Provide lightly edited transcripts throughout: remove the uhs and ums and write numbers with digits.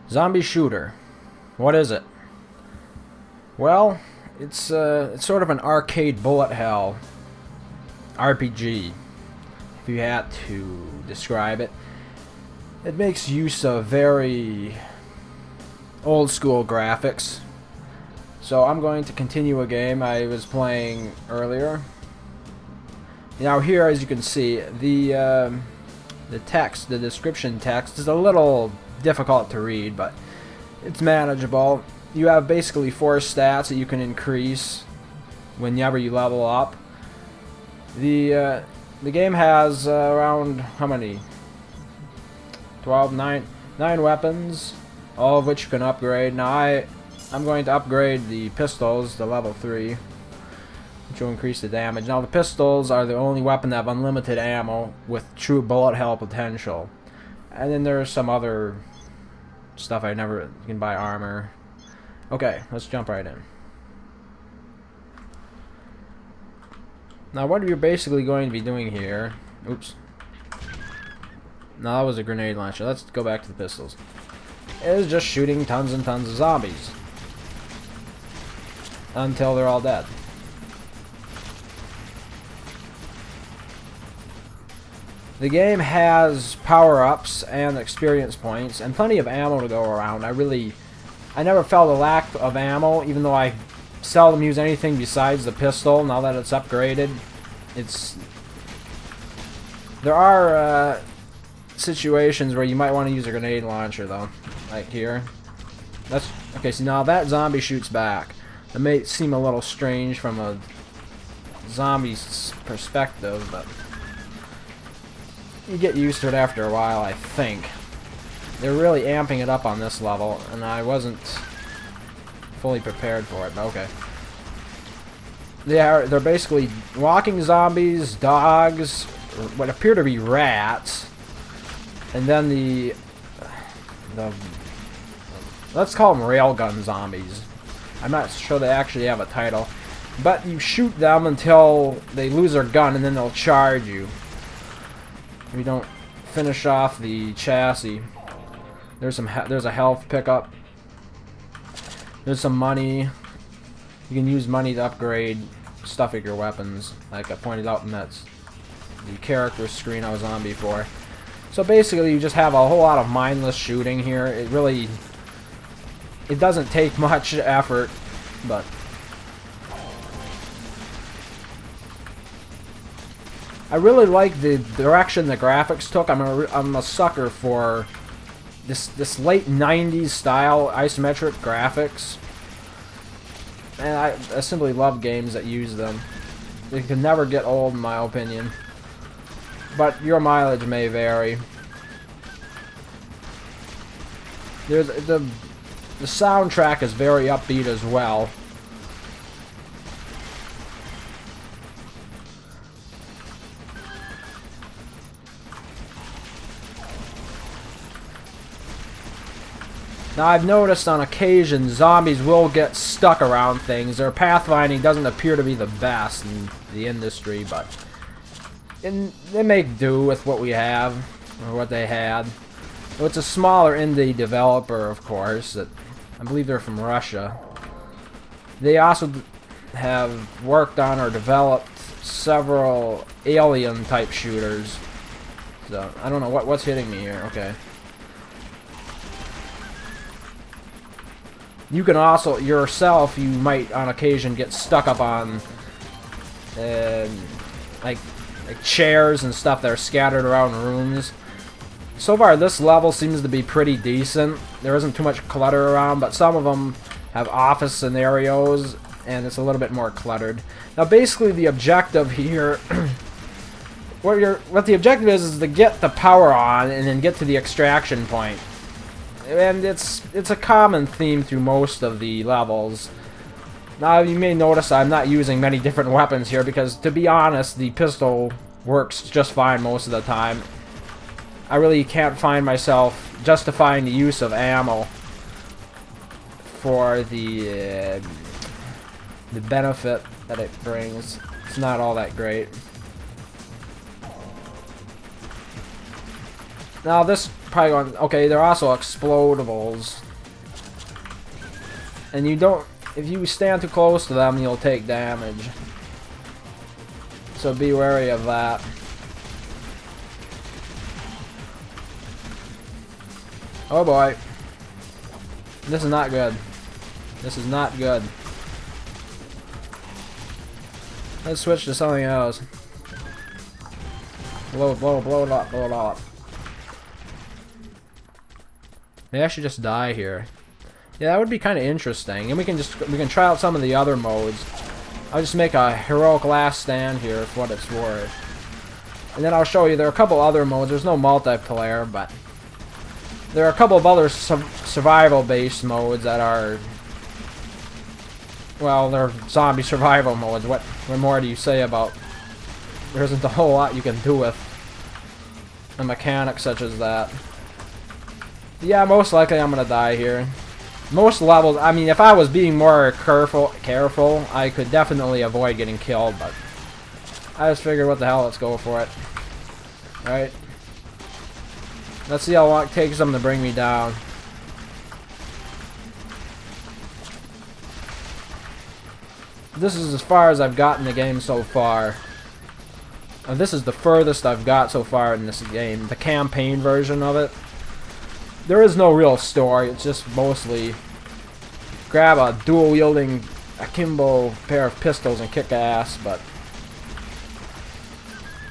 Zombie shooter. What is it? Well, it's sort of an arcade bullet hell RPG, if you had to describe it. It makes use of very old school graphics. So I'm going to continue a game I was playing earlier. Now here, as you can see, the text, the description text, is a little difficult to read, but it's manageable. You have basically 4 stats that you can increase whenever you level up. The game has around, how many? 9 weapons, all of which you can upgrade. Now I'm going to upgrade the pistols to level 3, which will increase the damage. Now the pistols are the only weapon that have unlimited ammo with true bullet hell potential. And then there's some other stuff you can buy armor. Okay, let's jump right in. Now what you're basically going to be doing here... Oops. No, that was a grenade launcher. Let's go back to the pistols. Is just shooting tons and tons of zombies. Until they're all dead. The game has power-ups and experience points and plenty of ammo to go around. I never felt a lack of ammo, even though I seldom use anything besides the pistol now that it's upgraded. There are situations where you might want to use a grenade launcher though, like here. Okay, so now that zombie shoots back. It may seem a little strange from a zombie's perspective, but you get used to it after a while, I think. They're really amping it up on this level, and I wasn't fully prepared for it, but okay. They're basically walking zombies, dogs, what appear to be rats, and then the let's call them railgun zombies. I'm not sure they actually have a title, but you shoot them until they lose their gun, and then they'll charge you if you don't finish off the chassis. There's a health pickup. There's some money. You can use money to upgrade stuff like your weapons, like I pointed out in the character screen I was on before. So basically, you just have a whole lot of mindless shooting here. It doesn't take much effort, but I really like the direction the graphics took. I'm a sucker for this late 90s style isometric graphics, and I simply love games that use them. They can never get old, in my opinion, but your mileage may vary. The soundtrack is very upbeat as well. Now I've noticed on occasion zombies will get stuck around things. Their pathfinding doesn't appear to be the best in the industry, but they make do with what we have, or what they had. It's a smaller indie developer, of course, that I believe they're from Russia. They also have worked on or developed several Alien type shooters. So I don't know what's hitting me here. Okay. You can also, yourself, you might on occasion get stuck up on like chairs and stuff that are scattered around rooms. So far this level seems to be pretty decent. There isn't too much clutter around, but some of them have office scenarios and it's a little bit more cluttered. Now basically the objective here what the objective is to get the power on and then get to the extraction point. And it's a common theme through most of the levels. Now you may notice I'm not using many different weapons here because, to be honest, the pistol works just fine most of the time. I really can't find myself justifying the use of ammo for the benefit that it brings. It's not all that great. Now this probably going, okay, they're also explodables. And you don't, if you stand too close to them, you'll take damage. So be wary of that. Oh boy. This is not good. This is not good. Let's switch to something else. Blow it up, blow it up. Maybe I should just die here. Yeah, that would be kind of interesting. And we can try out some of the other modes. I'll just make a heroic last stand here for what it's worth. And then I'll show you there are a couple other modes. There's no multiplayer, but there are a couple of other survival-based modes that are, well, they're zombie survival modes. What more do you say about? There isn't a whole lot you can do with a mechanic such as that. Yeah, most likely I'm gonna die here. Most levels, I mean, if I was being more careful, I could definitely avoid getting killed, but I just figured, what the hell, let's go for it. Right? Let's see how long it takes them to bring me down. This is as far as I've gotten the game so far. And this is the furthest I've got so far in this game, the campaign version of it. There is no real story, it's just mostly grab a dual-wielding akimbo pair of pistols and kick ass, but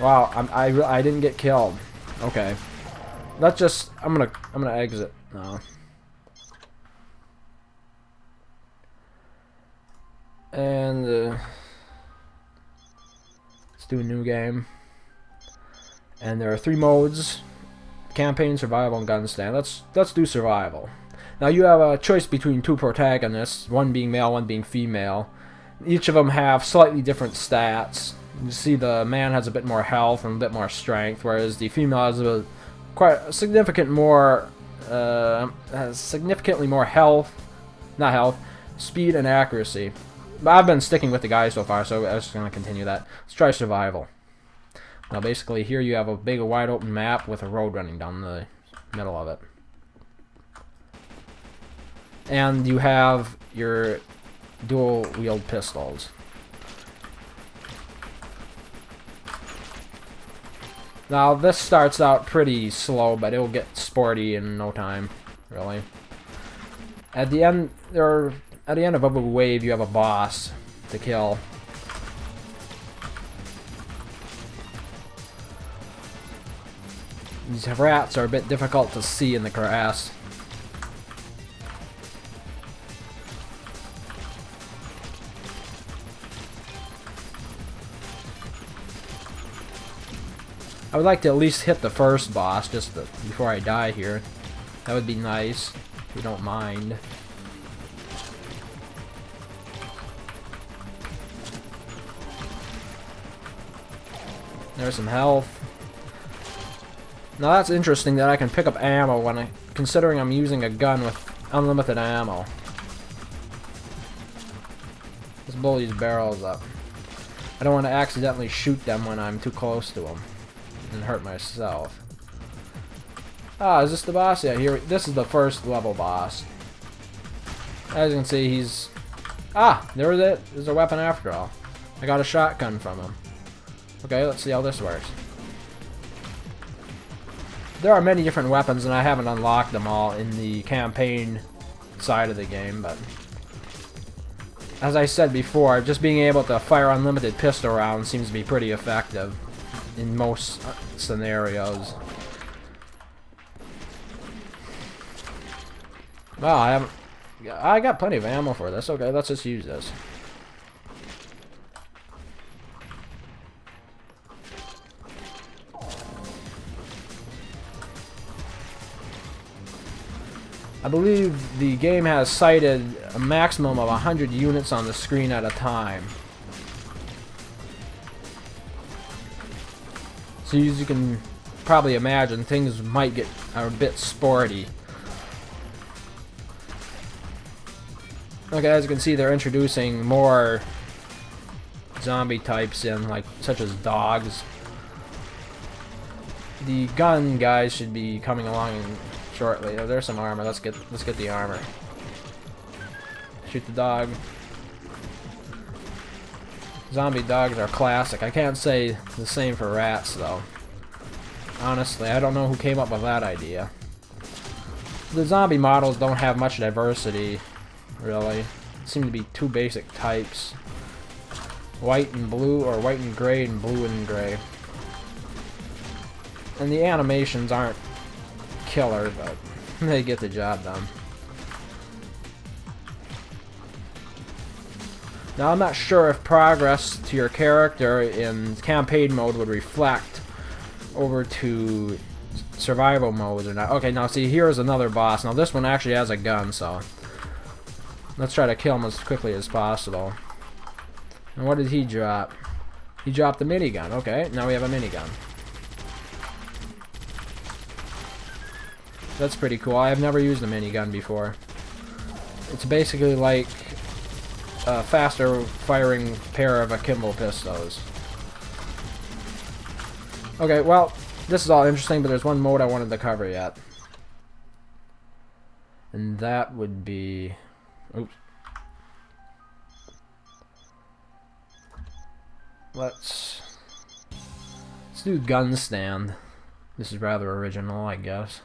wow, I didn't get killed. Okay. Let's just, I'm gonna exit now. And let's do a new game. And there are 3 modes: campaign, survival, and gun stand. Let's do survival. Now you have a choice between 2 protagonists, one being male, one being female. Each of them have slightly different stats. You see the man has a bit more health and a bit more strength, whereas the female has has significantly more health, speed, and accuracy. But I've been sticking with the guy so far, so I'm just going to continue that. Let's try survival. Now basically here you have a big wide open map with a road running down the middle of it. And you have your dual wield pistols. Now this starts out pretty slow, but it'll get sporty in no time, really. At the end of every wave you have a boss to kill. These rats are a bit difficult to see in the grass. I would like to at least hit the first boss just before I die here. That would be nice, if you don't mind. There's some health. Now that's interesting that I can pick up ammo considering I'm using a gun with unlimited ammo. Let's blow these barrels up. I don't want to accidentally shoot them when I'm too close to them and hurt myself. Ah, is this the boss? Yeah, here. This is the first level boss. As you can see, he's... Ah, there's it. There's a weapon after all. I got a shotgun from him. Okay, let's see how this works. There are many different weapons, and I haven't unlocked them all in the campaign side of the game, but as I said before, just being able to fire unlimited pistol rounds seems to be pretty effective in most scenarios. Wow, I got plenty of ammo for this. Okay, let's just use this. I believe the game has cited a maximum of 100 units on the screen at a time. So as you can probably imagine, things might get a bit sporty. Okay, as you can see, they're introducing more zombie types in, such as dogs. the gun guys should be coming along shortly. Oh, there's some armor. Let's get the armor. Shoot the dog. Zombie dogs are classic. I can't say the same for rats, though. Honestly, I don't know who came up with that idea. The zombie models don't have much diversity, really. Seem to be two basic types. White and blue, or white and gray and blue and gray. And the animations aren't killer, but they get the job done. Now, I'm not sure if progress to your character in campaign mode would reflect over to survival mode or not. Okay, now see, here's another boss. Now, this one actually has a gun, so let's try to kill him as quickly as possible. And what did he drop? He dropped the minigun. Okay, now we have a minigun. That's pretty cool. I've never used a minigun before. It's basically like a faster firing pair of akimbo pistols. Okay, well, this is all interesting, but there's one mode I wanted to cover yet. And that would be... Oops. Let's do gun stand. This is rather original, I guess.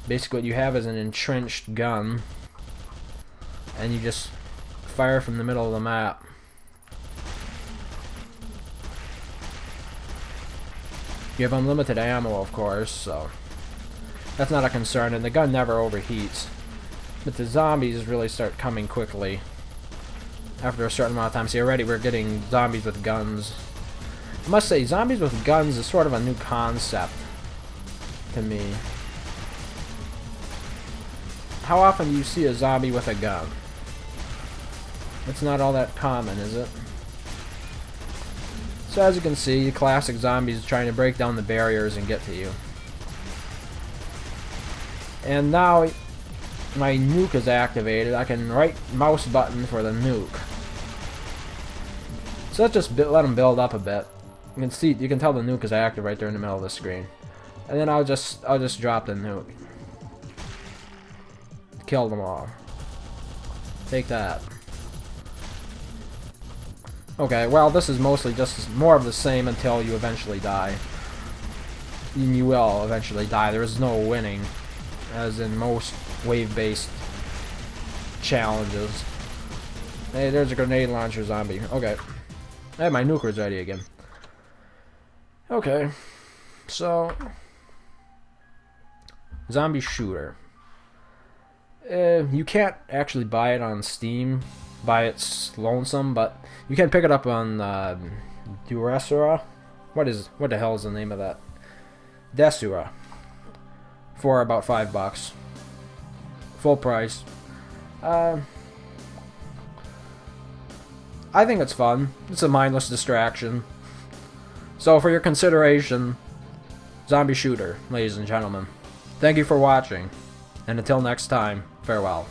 Basically what you have is an entrenched gun, and you just fire from the middle of the map. You have unlimited ammo, of course, so that's not a concern, and the gun never overheats. But the zombies really start coming quickly after a certain amount of time. See, already we're getting zombies with guns. I must say, zombies with guns is sort of a new concept to me. How often do you see a zombie with a gun? It's not all that common, is it? So as you can see, classic zombies trying to break down the barriers and get to you. And now my nuke is activated. I can right mouse button for the nuke. So let's just let them build up a bit. You can tell the nuke is active right there in the middle of the screen. And then I'll just drop the nuke. Kill them all. Take that. Okay, well, this is mostly just more of the same until you eventually die. And you will eventually die. There is no winning, as in most wave-based challenges. Hey, there's a grenade launcher zombie. Okay. Hey, my nuker's ready again. Okay. So... Zombie shooter. You can't actually buy it on Steam by its lonesome, but you can pick it up on Durasura. What the hell is the name of that? Desura. For about $5. Full price. I think it's fun. It's a mindless distraction. So for your consideration, zombie shooter, ladies and gentlemen. Thank you for watching, and until next time, farewell.